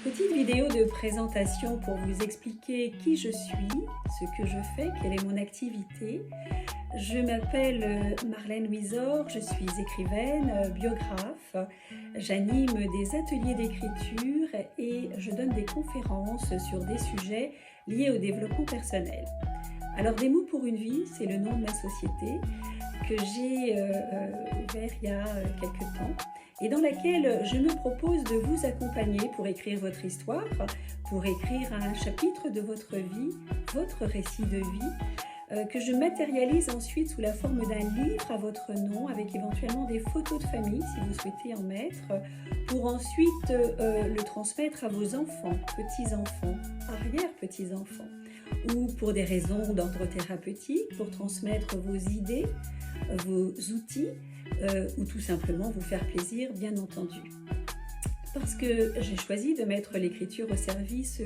Petite vidéo de présentation pour vous expliquer qui je suis, ce que je fais, quelle est mon activité. Je m'appelle Marlène Wisor, je suis écrivaine, biographe. J'anime des ateliers d'écriture et je donne des conférences sur des sujets liés au développement personnel. Alors Des mots pour une vie, c'est le nom de ma société que j'ai ouvert il y a quelques temps et dans laquelle je me propose de vous accompagner pour écrire votre histoire, pour écrire un chapitre de votre vie, votre récit de vie, que je matérialise ensuite sous la forme d'un livre à votre nom avec éventuellement des photos de famille si vous souhaitez en mettre, pour ensuite le transmettre à vos enfants, petits-enfants, arrière-petits-enfants, ou pour des raisons d'ordre thérapeutique, pour transmettre vos idées, vos outils, ou tout simplement vous faire plaisir, bien entendu. Parce que j'ai choisi de mettre l'écriture au service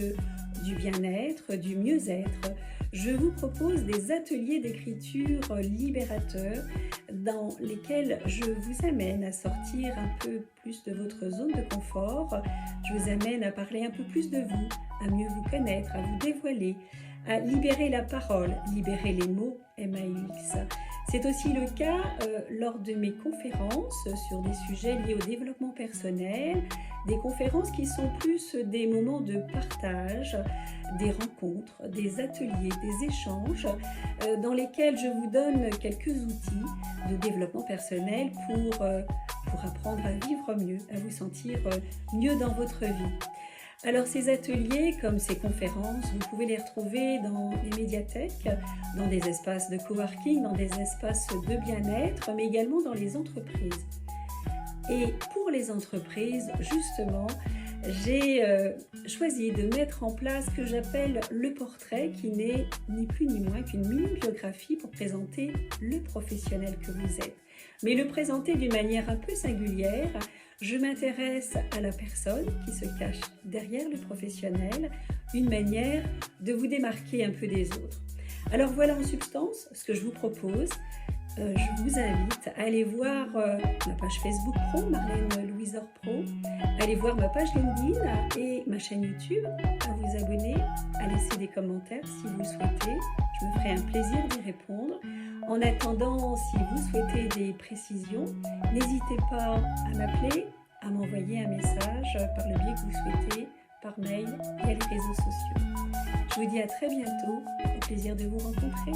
du bien-être, du mieux-être, je vous propose des ateliers d'écriture libérateurs dans lesquels je vous amène à sortir un peu plus de votre zone de confort, je vous amène à parler un peu plus de vous, à mieux vous connaître, à vous dévoiler, à libérer la parole, libérer les mots MAUX. C'est aussi le cas lors de mes conférences sur des sujets liés au développement personnel, des conférences qui sont plus des moments de partage, des rencontres, des ateliers, des échanges dans lesquels je vous donne quelques outils de développement personnel pour apprendre à vivre mieux, à vous sentir mieux dans votre vie. Alors ces ateliers, comme ces conférences, vous pouvez les retrouver dans les médiathèques, dans des espaces de coworking, dans des espaces de bien-être, mais également dans les entreprises. Et pour les entreprises, justement, j'ai choisi de mettre en place ce que j'appelle le portrait, qui n'est ni plus ni moins qu'une mini-biographie pour présenter le professionnel que vous êtes. Mais le présenter d'une manière un peu singulière. Je m'intéresse à la personne qui se cache derrière le professionnel, une manière de vous démarquer un peu des autres. Alors voilà en substance ce que je vous propose. Je vous invite à aller voir ma page Facebook Pro, Marlène Wisor Pro, à aller voir ma page LinkedIn et ma chaîne YouTube, à vous abonner, à laisser des commentaires si vous le souhaitez. Je me ferai un plaisir d'y répondre. En attendant, si vous souhaitez des précisions, n'hésitez pas à m'appeler, à m'envoyer un message par le biais que vous souhaitez, par mail et à les réseaux sociaux. Je vous dis à très bientôt, au plaisir de vous rencontrer.